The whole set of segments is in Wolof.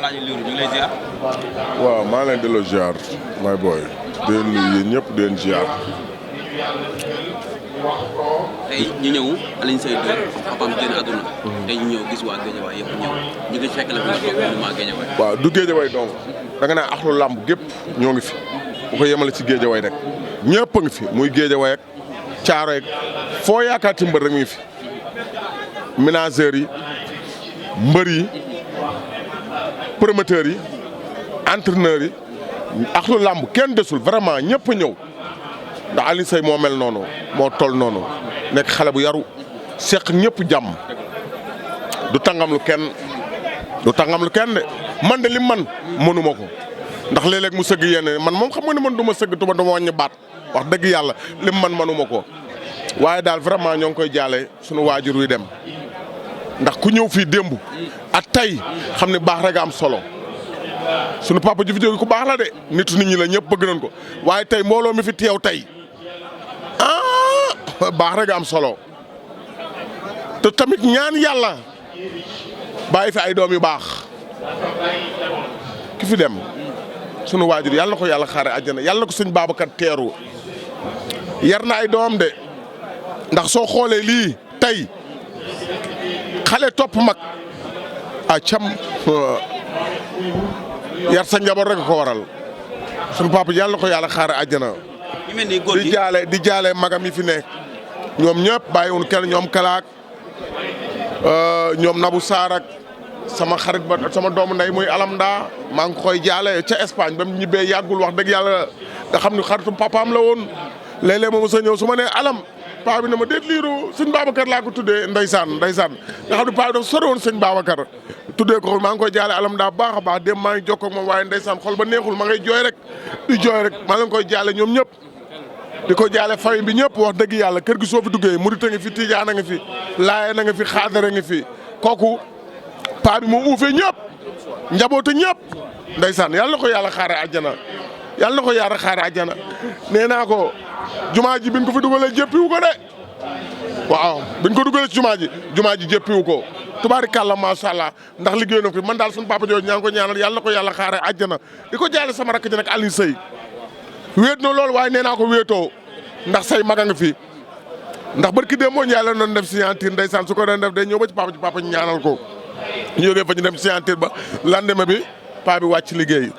Alaaji Lirou ñu ngi lay ziar. waaw maa leen delloo ziar my boy di leen nuyu yéen ñëpp di leen ziar. tey ñu ñëw Aliou Seye papaam génn àdduna. tey ñu ñëw gis waa Guédiawaye yëpp ñëw ñu ngi fekk la fi nga toog monument Guédiawaye. waaw du Guédiawaye donc da nga naan axlu làmb gépp ñoo ngi fi bu ko yemale ci Guédiawaye rek ñëpp a ngi fi muy Guédiawaye ak Caaroy ak foo yaakaar ci mbër rek mu ngi fi. ménageurs yi mbër yi promoteurs yi entraîneurs yi axlu làmb kenn desul vraiment ñëpp a ñëw ndax Aliou Seye moo mel noonu moo toll noonu nekk xale bu yaru seq ñëpp jàmm du tàngam lu kenn de man de lim man mënuma ko ndax léeg-léeg mu sëgg yenn man moom xam nga ne man du ma sëgg tuba dama wàññi baat wax dëgg yàlla lim man mënuma ko waaye daal vraiment ñoo ngi koy jaale suñu waajur wi dem ndax ku ñëw fii démb ak tey xam ne baax rek am solo sunu papa ji fi jóge ku baax la de nitu nit ñi la ñëpp bëgg nañ ko waaye tey mbooloo mi fi teew tey baax rek am solo te tamit ñaan yàlla bàyyi fi ay doom yu baax ki fi dem sunu waajur yàlla na ko yàlla xaare àjjana yàlla na ko sëñ Babacar teeru yar na ay doom de ndax soo xoolee lii tey xale topp mag a cam yar sa njaboot rek ko waral sunu papa yàlla na ko yàlla xaare àjjana di jaale magam yi fi nekk ñoom ñëpp bàyyiwun kenn ñoom kalaak ñoom Nabou Sarr ak sama xarit ba sama doomu ndey muy alamda maa ngi koy jaale ca Espagne ba mu ñibbee yàggul wax dëgg yàlla nga xam ni xaritu papaam la woon léeg-léeg ma mos a ñëw su ma nee alam paa bi na ma déet Lirou sëñ Babacar laa ko tuddee ndeysaan nga xam ne paa bi dafa sori woon sëñ Babacar tuddee ko maa ngi koy jaale alam daa baax a baax dem maa ngi jokkoo ak moom waaye ndeysaan xol ba neexul ma ngay jooy rek di jooy rek maa ngi koy jaale ñoom ñëpp di ko jaale famille bi ñëpp wax dëgg yàlla kër gi soo fi duggee murit a ngi fi tijaan a ngi fi laayeen a ngi fi xaadar a ngi fi kooku paa bi moo uufee ñëpp njaboote ñëpp ndeysaan yàlla na ko yàlla xaare àjjana yàlla na ko yàlla xaare àjjana nee naa ko jumaa ji biñ ko fi dugalee jéppiwu ko de waaw biñ ko dugalee ci jumaa ji jéppiwu ko tubaarikàlla macha allah ndax liggéey na ko man daal suñu papa jooju ñaa ngi ko ñaanal yàlla na ko yàlla xaare àjjana di ko jaale sama rakk ji nag Aliou Seye wéet na loolu waaye nee naa ko wéetoo ndax say maga nga fi ndax barki dee moo Njaay la doon def signature ndeysaan su ko doon def day ñëw ba ci papa ñu ñaanal ko ñu jógee fa ñu dem signature ba lendemain bi paa bi wàcc liggéey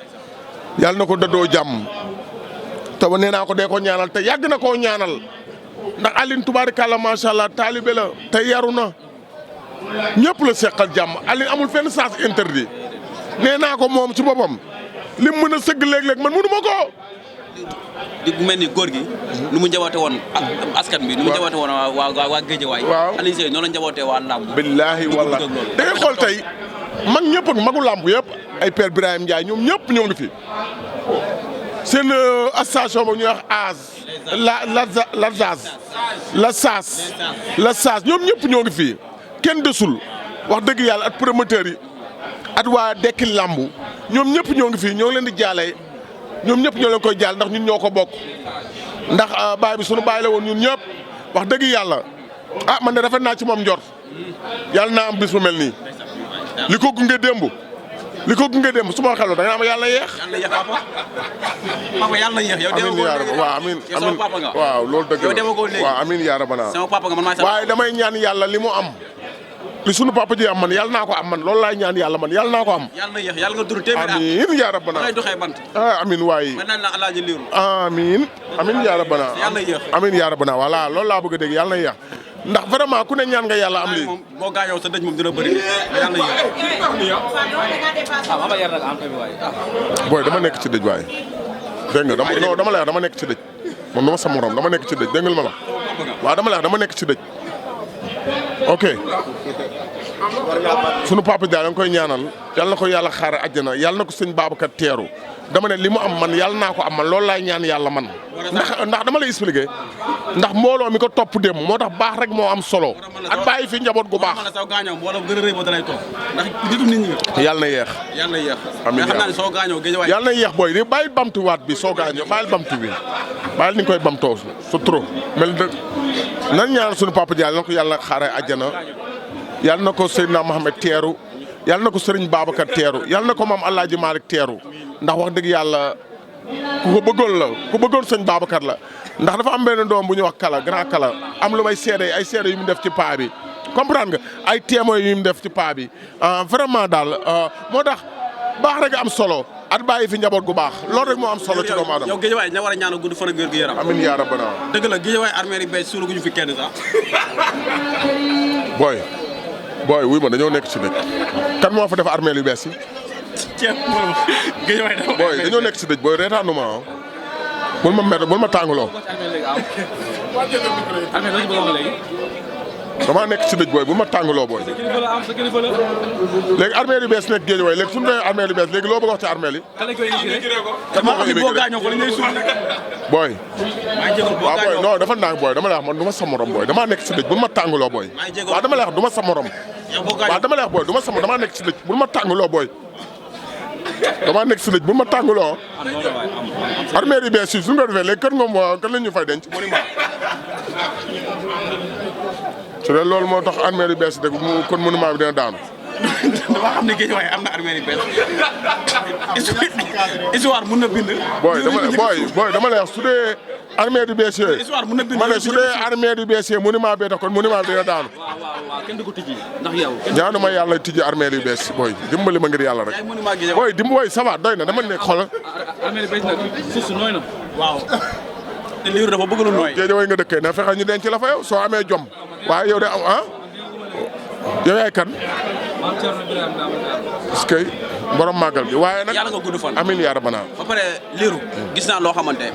yàlla na ko dëddoo jàmm te ba nee naa ko dee ko ñaanal te yàgg na koo ñaanal ndax Aline tubaarikàlla macha allah taalibe la te yaru na ñëpp la seqal jàmm Aline amul fenn sens interdit nee naa ko moom ci boppam lim mën a sëgg léeg-léeg man mënu ma ko. di mel ni góor gi nu mu njaboote woon askan bi nu mu njaboote woon waa Guédiawaye Aliou Seye noonu la njabootee waa làmb billaahi walla da ngay xool tey mag ñëpp ak magu làmb yëpp ay père Birahim Ndiaye ñoom ñëpp ñoo ngi fi seen association ba ñuy wax la saas ñoom ñëpp ñoo ngi fi kenn desul wax dëgg yàlla at promoteurs yi at waa Dekki làmb ñoom ñëpp ñoo ngi fi ñoo ngi leen di jaale ñoom ñëpp ñoo leen koy jaal ndax ñun ñoo ko bokk ndax baay bi sunu baay la woon ñun ñëpp wax dëgg yàlla man de rafet naa ci moom njort yàlla naa am bis bu mel nii li ko gunge démb su ma xeloo da nga am yàlla yeex. papa yàlla yeex yow amiin yaa rabbi waaw amiin waaw loolu dëgg la waaw amiin yaa rabbi sama papa nga man maay waaye damay ñaan yàlla li mu am li sunu papa ji am man yàlla naa ko am man loolu laay ñaan yàlla man yàlla naa ko am. yàlla na yéex yàlla nga dund téeméer amiin yaa rabbana ngay doxee bant. amiin waay. mën naa la Alaaji Lirou. amiin yaa rabbana. yàlla na yéex amiin yaa rabbana voilà loolu laa bëgg a dégg yàlla na yéex ndax vraiment ku ne ñaan nga yàlla am lii. boo gaañoo sa dëj moom dina bëri yàlla na yéex. booy dama nekk ci dëj waay. dégg nga dama lay wax dama nekk ci dëj moom dama sa morom dama nekk ci dëj dégg nga ma la waaw dama lay wax dama nekk ci dëj ok sunu papa Dia da nga koy ñaanal yàlla na ko yàlla xaare àjjana yàlla na ko sëñ Babacar teeru dama ne li mu am man yàlla naa ko am man loolu laay ñaan yàlla man ndax dama lay expliquer ndax mbooloo mi ko topp dem moo tax baax rek moo am solo ak bàyyi fi njaboot gu baax. yàlla na yeex. amiin yàlla na yeex booy di bàyyi bamtuwaat bi soo gaañoo bàyyil bamtu bi bàyyil ni nga koy bamtoo c'est trop mel nan ñaan sunu papa Dia na ko yàlla xaare àjjana yàlla na ko Seydina Mohamed teeru yàlla na ko Serigne Babacar teeru yàlla na ko maam El Hadj Malick teeru ndax wax dëgg yàlla ku ko bëggoon la ku bëggoon sëñ Babacar la ndax dafa am benn doom bu ñuy wax kala grand kala am lu may seede ay seede yu mu def ci paa bi comprendre nga ay témoins yu mu def ci paa bi vraiment daal moo tax baax rek am solo at bàyyi fi njaboot gu baax loolu rek moo am solo ci doomu aadama. yow Guédiawaye ña war a ñaanal gudd fan ak wér gu yaram. amiin yaa rabbana. dëgg la Guédiawaye armée yi bees suulu gu ñu fi kenn sax. booy wuy ma dañoo nekk ci dëj kan moo fa def armée yu bees yi. ceeb Guédiawaye dafa booy dañoo nekk ci dëj booy reetaanu ma bul ma mer bul ma tàngaloo. damaa nekk ci dëj booy bul ma tàngaloo booy. léegi armée yu bees nekk Guédiawaye léegi suñu doon armée yu bees léegi loo bëgg a wax ci armée yi. kan moo koy booy. waaw booy non dafa nang booy dama lay wax man du ma sa morom booy damaa nekk ci dëj bul ma tàngaloo booy. waaw dama lay wax du ma sa morom. waaw dama lay wax booy du ma sa morom damaa nekk ci dëj bul ma tàngaloo booy. damaa nekk si dëj bu ma tàngaloo. armée yu bees yi suñu ko defee léegi kër nga kan la ñu fay denc. su dee loolu moo tax armée yu bees yi dëgg kon monument bi dina daanu. dama xam ne Guédiawaye am na armée yu bees. histoire mun na bind. booy dama lay wax su dee armée yu bees yooyu. histoire mun na bind ma ne su dee armée yu bees yooyu monument bee tax kon monument bi dina daanu. waaw kenn du ko tijji ndax yow. ñaanuma yàlla tijji armée yu bees booy dimbali ma ngir yàlla rek. booy booy ça va doy na dama nekk xoolal. armée yu bees nag suuf si nooy na. waaw. te Lirou dafa bëgg lu nooy. Guédiawaye nga dëkkee na fexe ñu denc la fa yow soo amee jom waaye yow de yow yaay kan. parce que borom màggal bi waaye nag. yàlla nga gudd fan. amiin yaa rabbana. ba pare Lirou gis naa loo xamante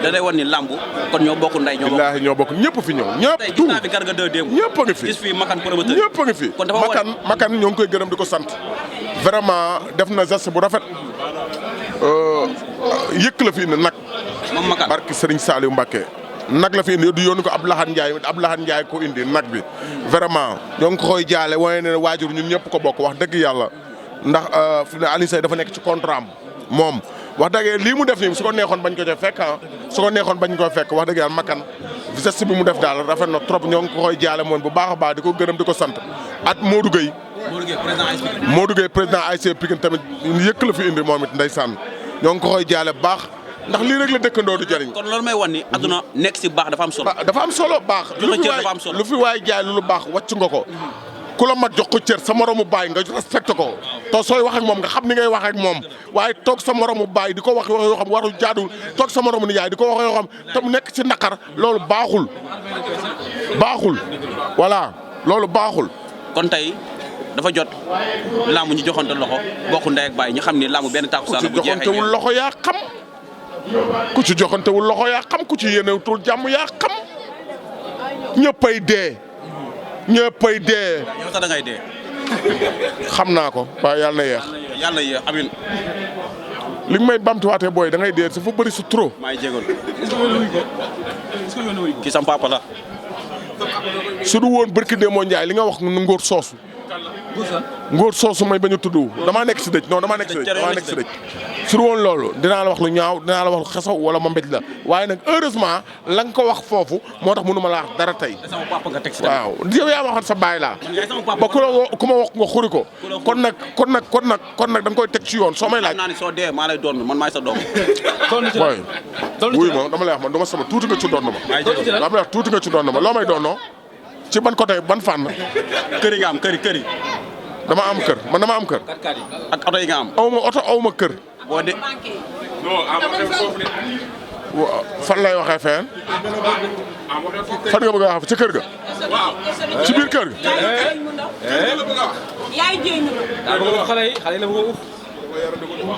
da day wan ni lamb kon ñoo bokk ndey ñoo bokk. billaahi ñoo bokk ñëpp fi ñëw ñëpp. tey gis naa fi Garga 2 démb. ñëpp a ngi fi gis fi Makan promoteur. ñëpp a ngi fi. kon dafa Makan ñoo ngi koy gërëm di ko sant. vraiment def na geste bu rafet yëkk la fi indi nag. moom Makan barki Serigne Saliou Mbacké nag la fi indi du yónni ko Abdoulaye Ndiaye ko indi nag bi vraiment ñoo ngi ko koy jaale waaye ne waajur ñun ñëpp ko bokk wax dëgg yàlla ndax fi ne Aliou Seye dafa nekk ci contrat am moom wax dëgg lii mu def nii su ko neexoon bañ ko ca fekk su ko neexoon bañ ko fekk wax dëgg yàlla Makan geste bi mu def daal rafet na trop ñoo ngi ko koy jaale moom bu baax a baax di ko gërëm di ko sant at Modou Gueye président ASC Pikine tamit yëkk la fi indi moom it ndeysaan ñoo ngi ko koy jaale bu baax ndax lii rek la dëkkandoo du jariñ. kon loolu may wan ni adduna nekk si baax dafa am solo. dafa am solo baax. lu fi waay jaay lu baax wàcc nga ko. ku la mag jox ko cër sa moromu baay nga respecté ko. te sooy wax ak moom nga xam ni ngay wax ak moom waaye toog sa moromu baay di ko wax yoo xam warul jaadul toog sa moromu nijaay di ko wax yoo xam te mu nekk ci naqar loolu baaxul. voilà loolu baaxul. kon tey dafa jot làmb ñu joxante loxo bokk ndey ak baay ñu xam ni làmb benn tàkkusaan la bu jeexee ku ci joxantewul loxo yaa xam. ku ci joxantewul loxo yaa xam ku ci yéenewutul jàmm yaa xam ñëppay dee. yow sax da ngay dee. xam naa ko waaye yàlla na yeex. yàlla na yeex amiin. li nga may bamtuwaatee booy da ngay dee dafa bëri su trop. maa ngi jégalu. kii sam papa la. su du woon barki Demba Ndiaye li nga wax ngóor soosu. ngóor soosu may bañ a tudd damaa nekk si dëj damaa nekk si dëj su du woon loolu dinaa la wax lu ñaaw dinaa la wax lu xesaw wala ma mbéj la waaye nag heureusement la nga ko wax foofu moo tax mënu ma la wax dara tey. waaw yow yaa ma waxoon sa baay laa. ba ku ma wax nga xuri ko. kon nag da nga koy teg ci yoon soo may laaj. naa ni soo dee maa lay doon man maay sa doom. booy wuy ma dama lay wax man dama sama tuuti nga ci doon ma. dama lay wax tuuti nga ci doon ma loo may doonoo ci ban côté ban fànn. kër yi nga am kër yi. dama am kër man dama am kër. ak oto yi nga am. aw ma oto aw ma kër. boo de. fan lay waxee fenn. fan nga bëgg a wax ci kër ga. ci biir kër ga. xale la bëgg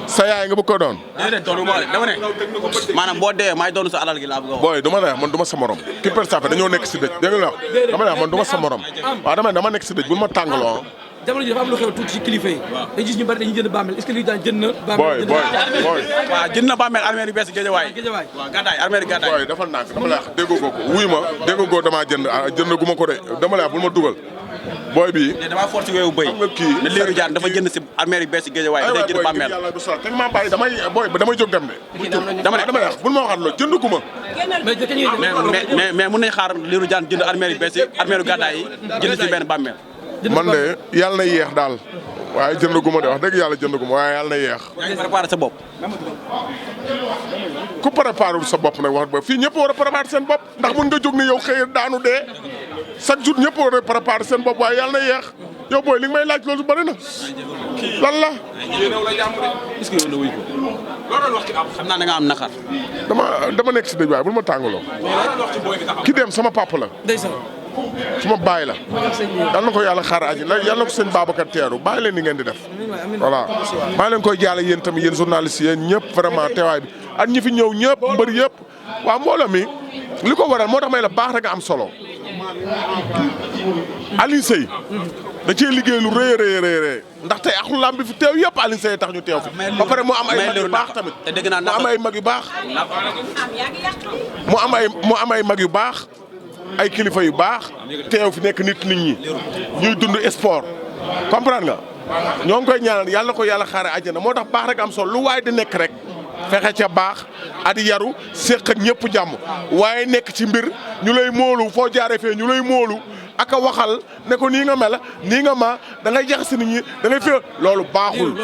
sa yaay nga bëgg ko doon. déedéet doonu ma dama ne maanaam boo dee maay doonu sa alal gi laa bëgg a wax. booy dama ne man du ma sa morom. ki per safe dañoo nekk si dëj dégg nga dama ne man du ma sa morom. waaw dama nekk si dëj bu ma tàngaloo. jamono ji dafa am lu xew tuuti ci kilifa yi. dañuy gis ñu bari dañuy jënd bàmmeel est-ce que Lirou Diane jënd na. bàmmeel waaw jënd na bàmmeel armée yu bees Guédiawaye. waaw gàddaay armée gàddaay. booy dafa nànk dama lay wax déggoo ko wuy ma déggoo ko damaa jënd gu ma ko de dama lay wax bul ma dugal. booy bii damaa force weewu bëy. xam nga kii ne Lirou Diane dafa jënd si armée yu bees Guédiawaye da jënd bàmmeel. teg maa bàyyi damay jóg dem de. dama lay wax bul ma waxaat loolu jënd gu ma. mais mun nañ xaar Lirou Diane jënd armée yu bees yi armée yu gàddaay yi jënd si benn bàmmeel. man de yàlla na yéex daal waaye jëndaguma de wax dëgg yàlla jëndaguma waaye yàlla na yeex. yaa ngi préparé sa bopp. ku préparé sa bopp nag wax ba fii ñëpp war a préparé seen bopp ndax mun nga jóg ni yow xëy daanu dee chaque jour ñëpp war a préparé seen bopp waaye yàlla na yeex yow booy li nga may laaj loolu bëri na lan la. est-ce que yow la wuy ko. loolu wax ci am xam naa da nga am naqar. dama nekk si dëj waaye bul ma tàngaloo. ki dem sama papa la. suma baay la yal na ko yàlla xaar aji yal na ko sëñ Babacar teeru bàyyi leen ni ngeen di def voilà maa leen koy jaale yéen tamit yéen journalistes yéen ñëpp vraiment teewaay bi ak ñi fi ñëw ñëpp mbër yëpp waaw mbooloo mi li ko waral moo tax may la baax rek am solo Aliou Seye da cee liggéey lu rëy rëy ndax tey axlu lamb bi fi teew yëpp Aliou Seye tax ñu teew fi ba pare mu am ay mag yu baax tamit mu am ay mag yu baax mu am ay mag yu baax ay kilifa yu baax teew fi nekk nit ñi ñuy dund sport comprendre nga ñoo ngi koy ñaanal yàlla na ko yàlla xaare àjjana moo tax baax rek am solo lu waay di nekk rek fexe ca baax adi yaru séq ak ñëpp jàmm waaye nekk ci mbir ñu lay moolu foo jaaree fee ñu lay moolu ak a waxal ne ko nii nga mel nii nga ma da ngay jaxase nit ñi da ngay fi loolu baaxul.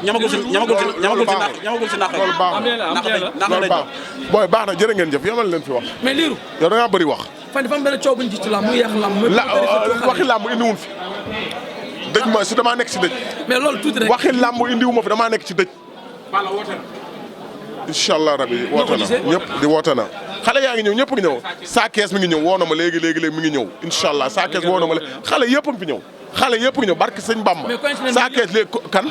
ñamagul si naq loolu baaxul booy baax na jërë ngeen jëf yamal leen fi wax. mais Lirou yow da ngaa bëri wax. fan dafa am benn coow bu ñu gis ci làmb mu yàq làmb. waxi làmb indiwul fi dëj ma si damaa nekk si dëj. mais loolu tuuti rek waxi làmb indiwuma fi damaa nekk ci dëj. incha allah rabi woote na ñëpp di woote na. xale yaa ngi ñëw ñëpp ngi ñëw saa kees mi ngi ñëw woo na ma léegi mi ngi ñëw incha allah saa kees woo na ma léegi xale yëpp a ngi fi ñëw xale yëpp ngi ñëw barki sëñ Bamba saa kees léegi kan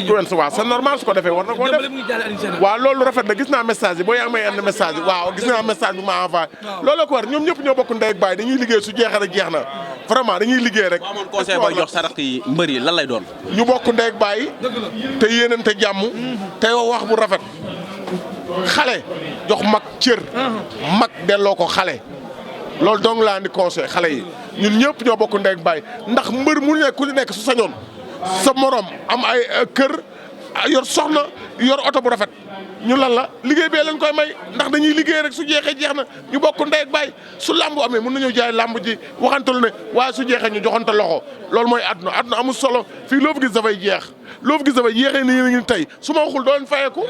coince waaw c'est normal su ko defee war na koo def waaw loolu rafet na gis naa message yi boo yaa ngi may indi message yi waaw gis naa message bi ma envoyé loolu ko war ñoom ñëpp ñoo bokk ndey ak baay dañuy liggéey su jeexee rek jeex na vraiment dañuy liggéey rek amoon conseil booy jox sa rakk yi mbër yi lan lay doon ñu bokk ndey ak baay te yéenante jàmm te wax bu rafet xale jox mag cër mag delloo ko xale loolu dong laa andi conseil xale yi ñun ñëpp ñoo bokk ndey ak baay ndax mbër mu nekk ku nekk su sañoon sa morom am ay kër yor soxna yor oto bu rafet ñu lan la liggéey bee leen koy may ndax dañuy liggéey rek su jeexee jeex na ñu bokk ndey ak baay su làmb amee mën nañoo jaay làmb ji waxantalu ne waaye su jeexee ñu joxante loxo loolu mooy àdduna amul solo fii loo fi gis dafay jeex loo fi gis dafay yéexee ni yéen a ngi tey su ma waxul doon fayeeku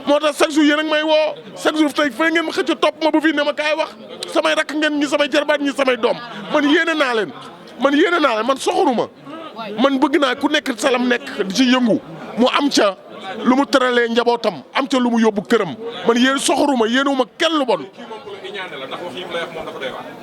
moo tax chaque jour yéen a ngi may woo chaque jour tey fay ngeen ma xëcc topp ma bu fii ne ma kaay wax samay rakk ngeen ñi samay jarbaat ñi samay doom man yéene naa leen man soxoruma man bëgg naa ku nekk salam nekk di ci yëngu mu am ca lu mu tëralee njabootam am ca lu mu yóbbu këram man yéen soxoruma yéenuma kenn lu bon.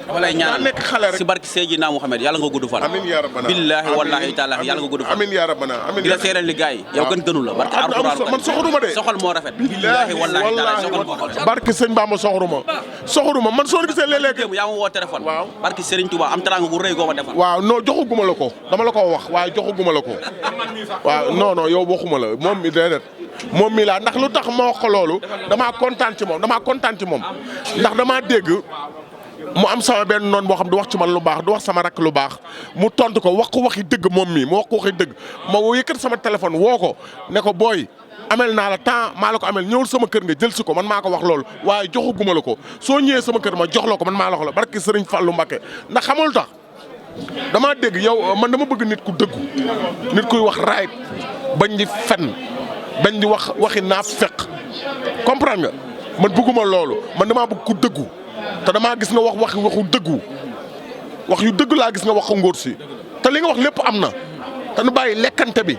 dama lay ñaanal nekk xale rek si barki Seydina Mouhamed yàlla nga gudd fan. amiin yaa rabbana billaahi wallaahi taala yàlla nga gudd fan. amiin yaa rabbana amiin di la seeral li gars yi yow gënu la. barki alxuraan man soxoruma de. soxal moo rafet. billaahi wallaahi taala soxal moo rafet. barki sëñ Bamba soxoruma man soo gisee léeg-léeg. yaa ma woo téléphone. waaw barki Serigne Touba am teraanga gu rëy goo ma defal. waaw non joxuguma la ko dama la ko wax waaye joxuguma la ko waaw non yow waxuma la moom mi déedéet moom mi laa ndax lu tax ma wax ko loolu damaa kontaan ci moom ndax damaa dégg mu am sama benn noon boo xam du wax ci man lu baax du wax sama rakk lu baax mu tontu ko wax ko waxi dëgg moom mi mu wax ko waxi dëgg ma yëkkat sama téléphone woo ko ne ko booy amel naa la temps maa la ko amel ñëwul sama kër nga jël si ko man maa ko wax loolu waaye joxuguma la ko soo ñëwee sama kër ma jox la ko man maa la wax la barki Sëriñ Fallu Mbakke ndax xamul tax damaa dégg yow man dama bëgg nit ku dëggu nit kuy wax raayit bañ di fen bañ di waxi naa fekk comprendre nga man bëgguma loolu man damaa bëgg ku dëggu te damaa gis nga waxu dëggu wax yu dëgg laa gis nga wax ko ngóor si te li nga wax lépp am na te nu bàyyi lekkante bi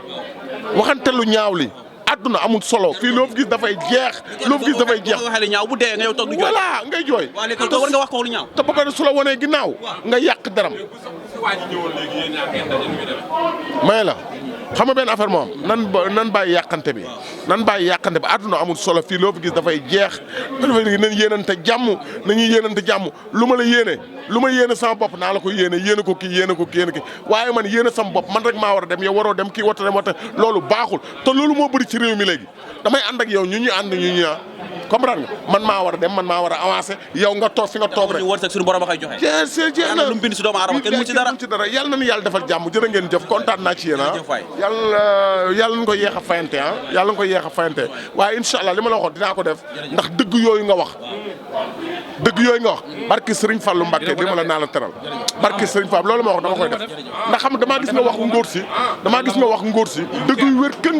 waxante lu ñaaw li àdduna amul solo fii loo fi gis dafay jeex loo fi gis dafay jeex. waxee lu ñaaw bu dee nga yow toog di jooy. voilà ngay jooy. waaw léegi war nga wax ko lu ñaaw. te ba pare su la wanee ginnaaw nga yàq daram. may la xam nga benn affaire moom nan bàyyi yàqante bi àdduna amul solo fii loo fi gis dafay jeex dafay nañ yéenante jàmm nañuy yéenante jàmm lu ma yéene sama bopp naa la ko yéene ko kii waaye man yéene sama bopp man rek maa war a dem yow waroo dem kii wata dem loolu baaxul te loolu moo bëri ci réew mi léegi damay ànd ak yow ñu ànd ñu comprendre nga man maa war a dem man maa war a avancer yow nga toog fi nga toog rek. wërsëg suñu borom a koy joxe. jeex na lu mu bind si doomu aadama kenn mu ci dara. yàlla nañu yàlla defal jàmm jërë ngeen jëf kontaan naa ci yéen yàlla nañu ko yéex a fayante yàlla nañu ko yéex a fayante waaye incha allah li ma la waxoon dinaa ko def ndax dëgg yooyu nga wax dëgg yooyu nga wax barki Serigne Fallou Mbacké di ma la naa la teral barki Serigne Fallou loolu ma wax dama koy def ndax xam damaa gis nga wax ngóor si dëgg yu wér kën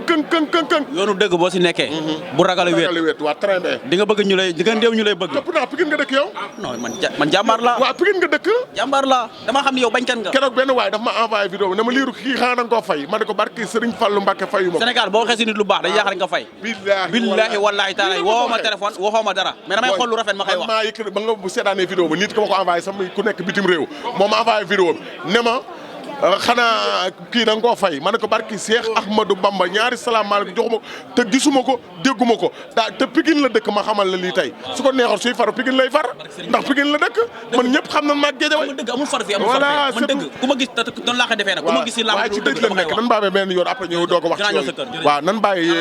yoonu dëgg boo si nekkee bu ragal a wéet waa très bien di nga bëgg ñu lay bëgg topp naa Pikine nga dëkk yow non man jàmbaar laa waaw Pikine nga dëkk jàmbaar laa dama xam ne yow bañkan nga keroog benn waay daf ma envoyé vidéo ne ma Lirou kii xanaa da nga koo fay ma ne ko barki Serigne Fallou Mbacké fayu ma Sénégal boo waxee si nit lu baax dañuy yaakaar nga fay billahi wallahi taala woo ma téléphone waxoo ma dara mais damay xool lu rafet ma koy wax maa yëkkati ba nga seetaanee vidéo ba nit ko ma ko envoyé sama ku nekk bitim réew moo ma envoyé vidéo bi ne ma xanaa kii da nga koo fay ma ne ko barki Cheikh Ahmadou Bamba ñaari salaamaaleykum joxuma ko te gisuma ko dégguma ko te Pikine la dëkk ma xamal la lii tey su ko neexoon suy far Pikine lay far ndax Pikine la dëkk man ñëpp xam na maag Guédiawaye dëgg amul far fi amul far man dëgg ku ma gis doon laa ko defee nag ku ma gis si waaye ci dëgg la nekk nan bàyyi benn yoon après ñëw doo ko wax ci yooyu waaw nan bàyyi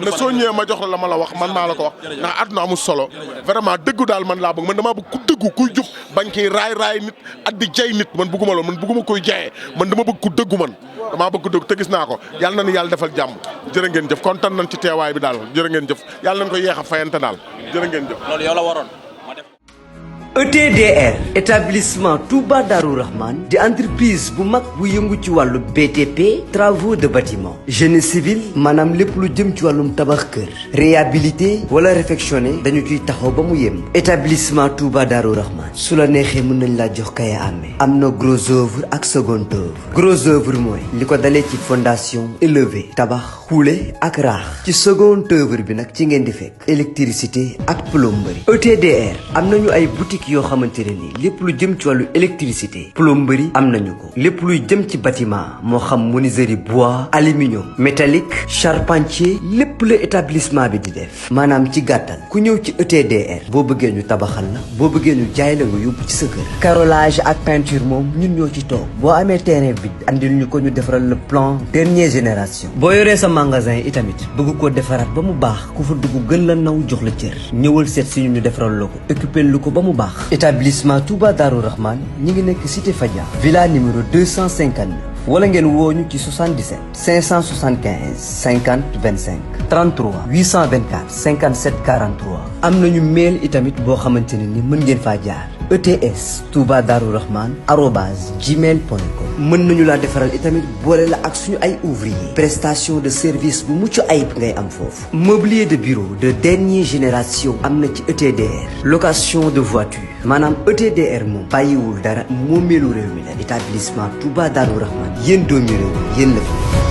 ne soo ñëwee ma jox la ma la wax man maa la ko wax ndax àdduna amul solo vraiment dëggu daal man laa bëgg man damaa bëgg ku dëggu kuy jub bañ koy raay nit at di jay nit man bëgguma loolu man bëgguma koy jayee man dama bëgg ku dëggu man damaa bëgg dëgg te gis naa ko yàlla na ni yàlla defal jàmm jërë ngeen jëf kontaan nañ ci teewaay bi daal jërë ngeen jëf yàlla nañ ko yeex a fayante daal jërë ngeen jëf loolu yow la waroon ETDR établissement Touba Darou Rahman di entreprise bu mag bu yëngu ci wàllu BTP travaux de bâtiment génie civil maanaam lépp lu jëm ci wàllum tabax kër réhabilité wala réfectionné dañu ciy taxaw ba mu yem établissement Touba Darou Rahman su la neexee mën nañ laa jox kaya amee am na gros œuvre ak second œuvre gros œuvre mooy li ko dalee ci fondation élevé tabax xuule ak raax ci second œuvre bi nag ci ngeen di fekk électricité ak plomberie ETDR am nañu ay boutique yoo xamante ne ni lépp lu jëm ci wàllu électricité plomberie am nañu ko lépp luy jëm ci bâtiment moo xam menuiserie bois aluminium métallique charpentier lépp la établissement bi di def maanaam ci gàttal ku ñëw ci ETDR boo bëggee ñu tabaxal la boo bëggee ñu jaay la nga yóbbu ci sa kër carrelage ak peinture moom ñun ñoo ci toog boo amee terrain bi andil ñu ko ñu defaral le plan dernière génération boo yoree sa magasin itamit bëgg koo defaraat ba mu baax ku fa dugg gën la naw jox la cër ñëwal seet si ñu defaral la ko occupé lu ko ba mu baax établissement Touba Darou Rahman ñi ngi nekk cité Fadia villa numéro 259 wala ngeen woo ñu ci 77 575 50 25 33 824 57 43 am nañu mail itamit boo xamante ne ni mën ngeen faa jaar ETS Touba Darou Rahman @gmail.com mën nañu laa defaral itamit boole la ak suñu ay ouvrier prestation de service bu mucc ayib ngay am foofu mobilier de bureau de dernière génération am na ci ETDR location de voiture maanaam ETDR moom bàyyiwul dara moomeelu réew mi la établissement Touba Darou Rahman yéen doomi réew yéen la fi